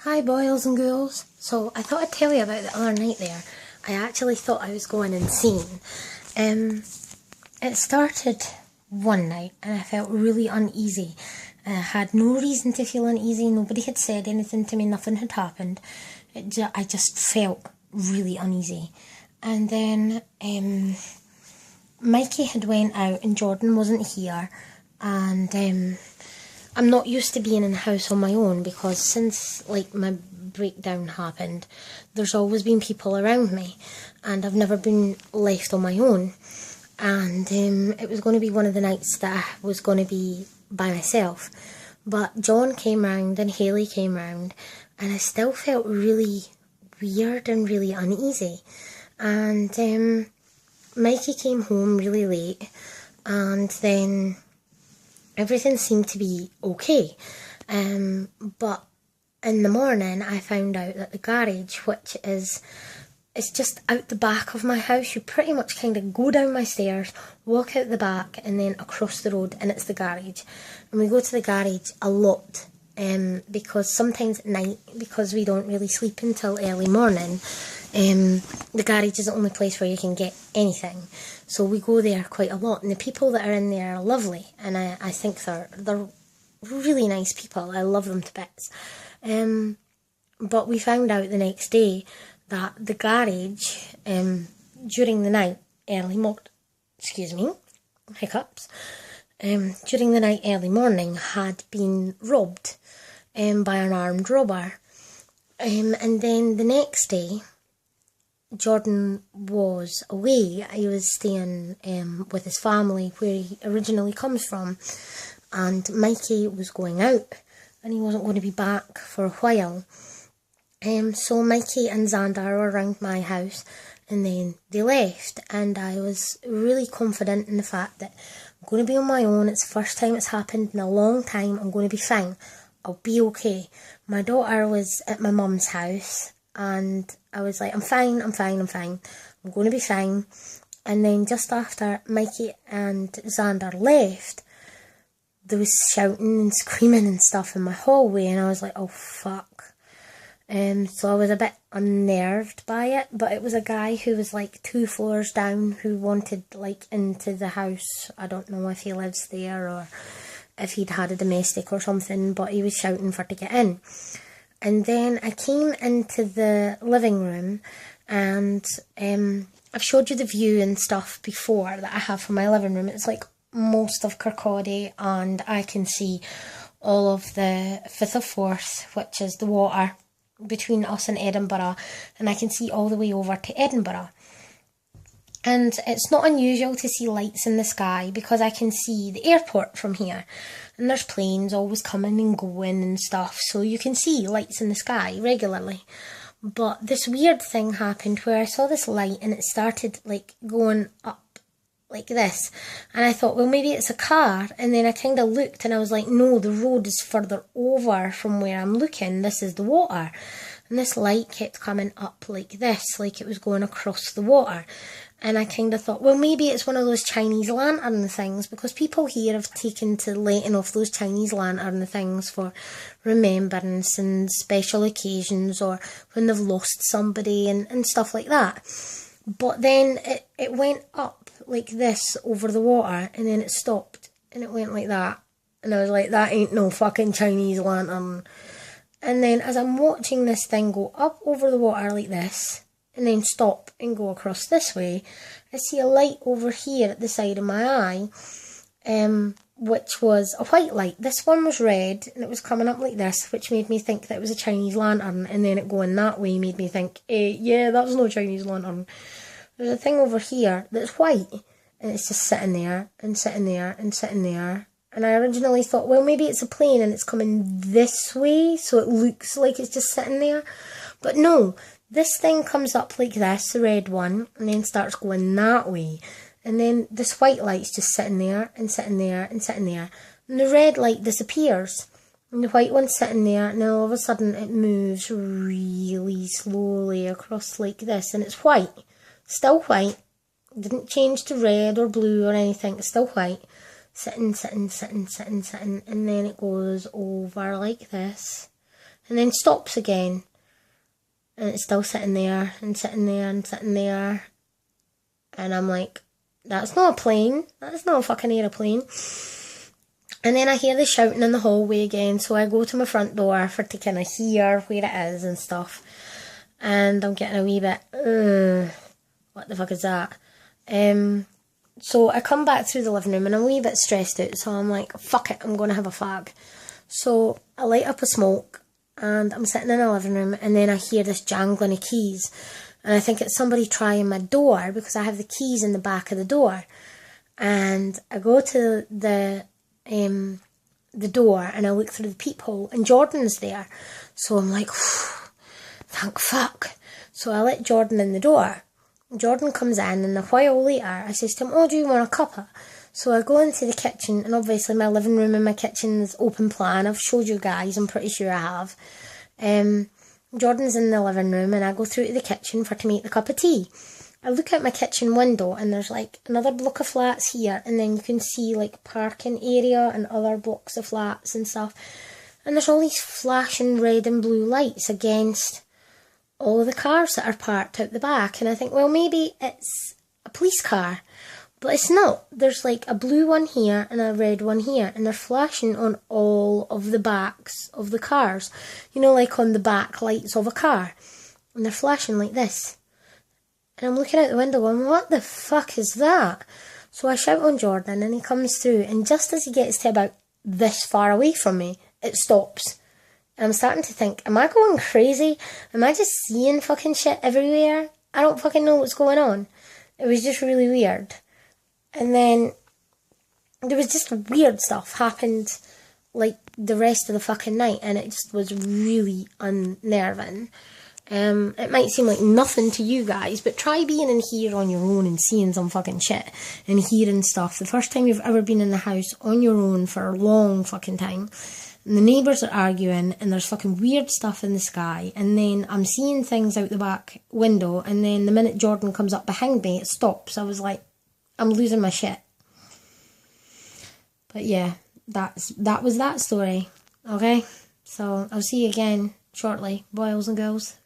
Hi boys and ghouls. So I thought I'd tell you about the other night there. I actually thought I was going insane. It started one night and I felt really uneasy. I had no reason to feel uneasy. Nobody had said anything to me. Nothing had happened. I just felt really uneasy. And then Mikey had went out and Jordan wasn't here. And I'm not used to being in the house on my own because since my breakdown happened, there's always been people around me and I've never been left on my own. And it was going to be one of the nights that I was going to be by myself. But John came round and Haley came round and I still felt really weird and really uneasy. And Mikey came home really late and then everything seemed to be okay. But in the morning I found out that the garage, which is it's just out the back of my house, you pretty much kind of go down my stairs, walk out the back and then across the road and it's the garage. And we go to the garage a lot because sometimes at night, because we don't really sleep until early morning, the garage is the only place where you can get anything. So we go there quite a lot and the people that are in there are lovely and I think they're really nice people. I love them to bits. But we found out the next day that the garage, during the night, during the night, early morning, had been robbed by an armed robber. And then the next day, Jordan was away. He was staying with his family where he originally comes from. And Mikey was going out and he wasn't going to be back for a while. So Mikey and Xander were around my house and then they left and I was really confident in the fact that I'm going to be on my own. It's the first time it's happened in a long time. I'm going to be fine. I'll be okay. My daughter was at my mum's house and I was like, I'm fine. I'm going to be fine. And then just after Mikey and Xander left, there was shouting and screaming and stuff in my hallway and I was like, oh fuck. So I was a bit unnerved by it, but it was a guy who was 2 floors down who wanted into the house. I don't know if he lives there or if he'd had a domestic or something, but he was shouting for to get in. And then I came into the living room and I've showed you the view and stuff before that I have from my living room. It's most of Kirkcaldy and I can see all of the Firth of Forth, which is the water between us and Edinburgh, and I can see all the way over to Edinburgh. And it's not unusual to see lights in the sky because I can see the airport from here and there's planes always coming and going and stuff, so you can see lights in the sky regularly. But this weird thing happened where I saw this light and it started going up like this, and I thought, well, maybe it's a car, and then I kind of looked and I was like, no, the road is further over from where I'm looking, this is the water. And this light kept coming up like this, like it was going across the water, and I kind of thought, well, maybe it's one of those Chinese lantern things, because people here have taken to letting off those Chinese lantern things for remembrance and special occasions or when they've lost somebody and stuff like that. But then it went up like this over the water and then it stopped and it went like that. And I was like, that ain't no fucking Chinese lantern. And then as I'm watching this thing go up over the water like this and then stop and go across this way, I see a light over here at the side of my eye, which was a white light. This one was red and it was coming up like this, which made me think that it was a Chinese lantern, and then it going that way made me think, yeah, that was no Chinese lantern. There's a thing over here that's white and it's just sitting there and sitting there and sitting there. And I originally thought, well, maybe it's a plane and it's coming this way so it looks like it's just sitting there. But no, this thing comes up like this, the red one, and then starts going that way. And then this white light's just sitting there and sitting there and sitting there. And the red light disappears. And the white one's sitting there, and then all of a sudden it moves really slowly across like this, and it's white. Still white. Didn't change to red or blue or anything. It's still white. Sitting. And then it goes over like this. and then stops again. And it's still sitting there, and sitting there, and sitting there. And I'm like, that's not a plane. That's not a fucking aeroplane. And then I hear the shouting in the hallway again, so I go to my front door to kind of hear where it is and stuff. And I'm getting a wee bit, what the fuck is that? So I come back through the living room and I'm a wee bit stressed out, so I'm like, fuck it, I'm going to have a fag. So I light up a smoke and I'm sitting in the living room, and then I hear this jangling of keys. And I think it's somebody trying my door, because I have the keys in the back of the door. And I go to the door and I look through the peephole and Jordan's there. So I'm like, thank fuck. So I let Jordan in the door. Jordan comes in, and a while later I says to him, oh, do you want a cuppa? So I go into the kitchen, and obviously my living room and my kitchen is open plan. I've showed you guys, I'm pretty sure I have. Jordan's in the living room, and I go through to the kitchen to make the cup of tea. I look out my kitchen window, and there's like another block of flats here, and then you can see like parking area and other blocks of flats and stuff. And there's all these flashing red and blue lights against all of the cars that are parked out the back. And I think, well, maybe it's a police car. But it's not. There's like a blue one here and a red one here, and they're flashing on all of the backs of the cars. You know, like on the back lights of a car. And they're flashing like this. And I'm looking out the window going, what the fuck is that? So I shout on Jordan, and he comes through, and just as he gets to about this far away from me, it stops. And I'm starting to think, am I going crazy? Am I just seeing fucking shit everywhere? I don't fucking know what's going on. It was just really weird. And then there was just weird stuff happened like the rest of the fucking night, and it just was really unnerving. It might seem like nothing to you guys, but try being in here on your own and seeing some fucking shit and hearing stuff. The first time you've ever been in the house on your own for a long fucking time, and the neighbours are arguing, and there's fucking weird stuff in the sky, and then I'm seeing things out the back window, and then the minute Jordan comes up behind me, it stops. I was like, I'm losing my shit. But yeah, that was that story. Okay? So I'll see you again shortly, boys and girls.